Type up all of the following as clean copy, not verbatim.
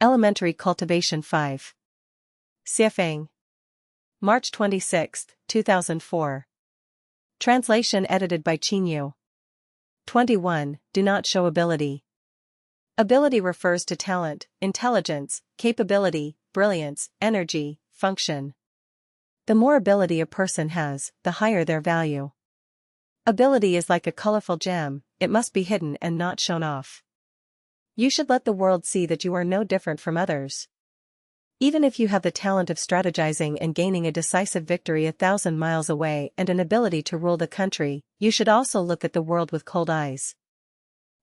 Elementary Cultivation 5. Siafang. March 26, 2004. Translation edited by Chinyu. 21. Do not show ability. Ability refers to talent, intelligence, capability, brilliance, energy, function. The more ability a person has, the higher their value. Ability is like a colorful gem, it must be hidden and not shown off. You should let the world see that you are no different from others. Even if you have the talent of strategizing and gaining a decisive victory 1,000 miles away and an ability to rule the country, you should also look at the world with cold eyes.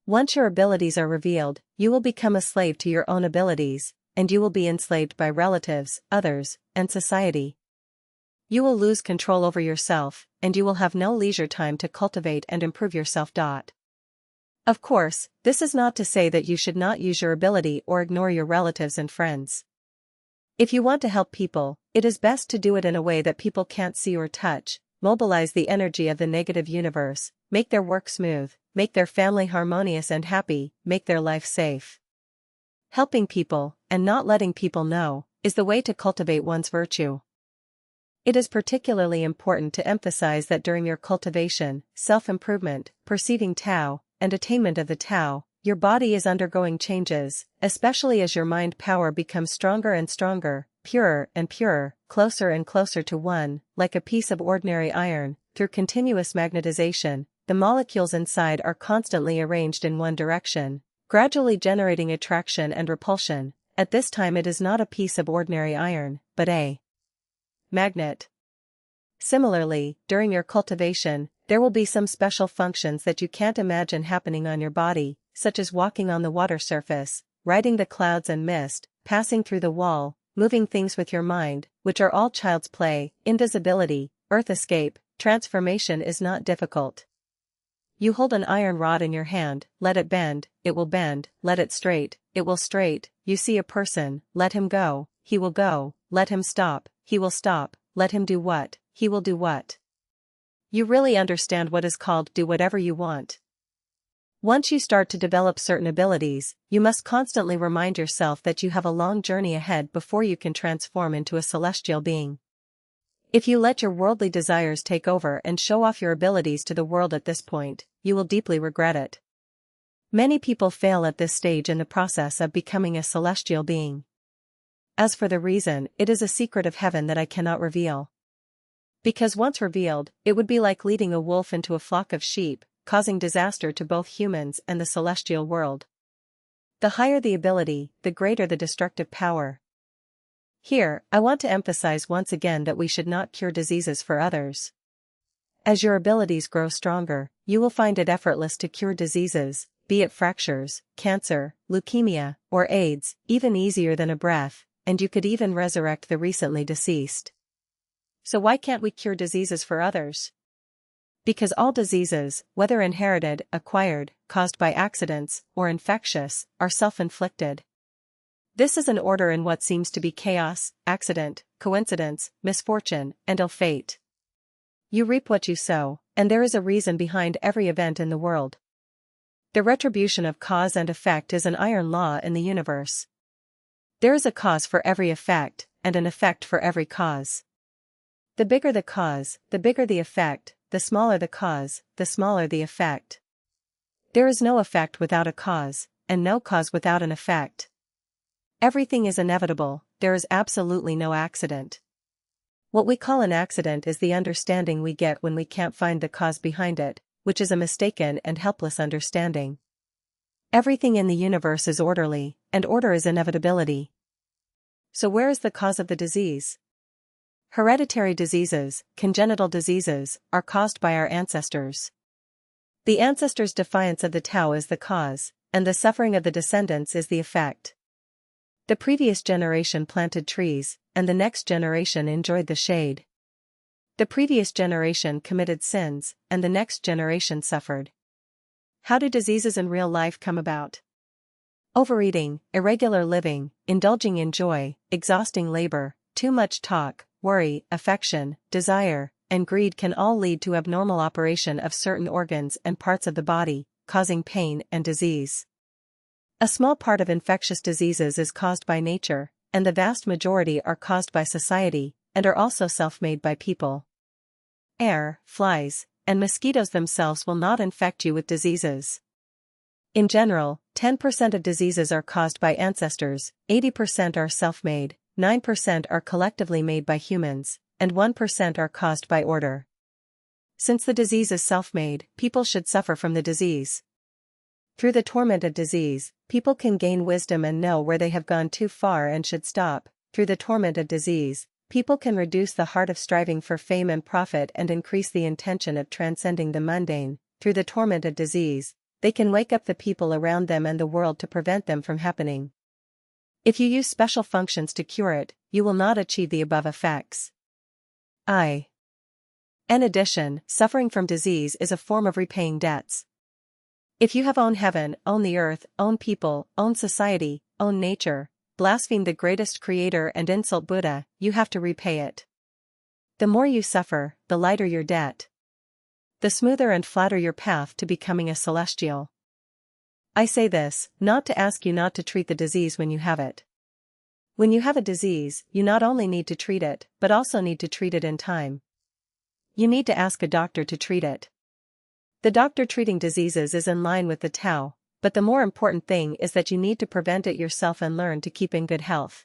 Once your abilities are revealed, you will become a slave to your own abilities, and you will be enslaved by relatives, others, and society. You will lose control over yourself, and you will have no leisure time to cultivate and improve yourself. Of course, this is not to say that you should not use your ability or ignore your relatives and friends. If you want to help people, it is best to do it in a way that people can't see or touch, mobilize the energy of the negative universe, make their work smooth, make their family harmonious and happy, make their life safe. Helping people, and not letting people know, is the way to cultivate one's virtue. It is particularly important to emphasize that during your cultivation, self-improvement, perceiving Tao, and attainment of the Tao, your body is undergoing changes, especially as your mind power becomes stronger and stronger, purer and purer, closer and closer to one, like a piece of ordinary iron. Through continuous magnetization, the molecules inside are constantly arranged in one direction, gradually generating attraction and repulsion. At this time it is not a piece of ordinary iron, but a magnet. Similarly, during your cultivation, there will be some special functions that you can't imagine happening on your body, such as walking on the water surface, riding the clouds and mist, passing through the wall, moving things with your mind, which are all child's play. Invisibility, earth escape, transformation is not difficult. You hold an iron rod in your hand, let it bend, it will bend, let it straight, it will straight. You see a person, let him go, he will go, let him stop, he will stop, let him do what, he will do what. You really understand what is called do whatever you want. Once you start to develop certain abilities, you must constantly remind yourself that you have a long journey ahead before you can transform into a celestial being. If you let your worldly desires take over and show off your abilities to the world at this point, you will deeply regret it. Many people fail at this stage in the process of becoming a celestial being. As for the reason, it is a secret of heaven that I cannot reveal. Because once revealed, it would be like leading a wolf into a flock of sheep, causing disaster to both humans and the celestial world. The higher the ability, the greater the destructive power. Here, I want to emphasize once again that we should not cure diseases for others. As your abilities grow stronger, you will find it effortless to cure diseases, be it fractures, cancer, leukemia, or AIDS, even easier than a breath, and you could even resurrect the recently deceased. So why can't we cure diseases for others? Because all diseases, whether inherited, acquired, caused by accidents, or infectious, are self-inflicted. This is an order in what seems to be chaos, accident, coincidence, misfortune, and ill fate. You reap what you sow, and there is a reason behind every event in the world. The retribution of cause and effect is an iron law in the universe. There is a cause for every effect, and an effect for every cause. The bigger the cause, the bigger the effect, the smaller the cause, the smaller the effect. There is no effect without a cause, and no cause without an effect. Everything is inevitable, there is absolutely no accident. What we call an accident is the understanding we get when we can't find the cause behind it, which is a mistaken and helpless understanding. Everything in the universe is orderly, and order is inevitability. So where is the cause of the disease? Hereditary diseases, congenital diseases, are caused by our ancestors. The ancestors' defiance of the Tao is the cause, and the suffering of the descendants is the effect. The previous generation planted trees, and the next generation enjoyed the shade. The previous generation committed sins, and the next generation suffered. How do diseases in real life come about? Overeating, irregular living, indulging in joy, exhausting labor, too much talk, worry, affection, desire, and greed can all lead to abnormal operation of certain organs and parts of the body, causing pain and disease. A small part of infectious diseases is caused by nature, and the vast majority are caused by society, and are also self-made by people. Air, flies, and mosquitoes themselves will not infect you with diseases. In general, 10% of diseases are caused by ancestors, 80% are self-made, 9% are collectively made by humans, and 1% are caused by order. Since the disease is self-made, people should suffer from the disease. Through the torment of disease, people can gain wisdom and know where they have gone too far and should stop. Through the torment of disease, people can reduce the heart of striving for fame and profit and increase the intention of transcending the mundane. Through the torment of disease, they can wake up the people around them and the world to prevent them from happening. If you use special functions to cure it, you will not achieve the above effects. In addition, suffering from disease is a form of repaying debts. If you have owned heaven, owned the earth, owned people, owned society, owned nature, blasphemed the greatest creator and insult Buddha, you have to repay it. The more you suffer, the lighter your debt. The smoother and flatter your path to becoming a celestial. I say this, not to ask you not to treat the disease when you have it. When you have a disease, you not only need to treat it, but also need to treat it in time. You need to ask a doctor to treat it. The doctor treating diseases is in line with the Tao, but the more important thing is that you need to prevent it yourself and learn to keep in good health.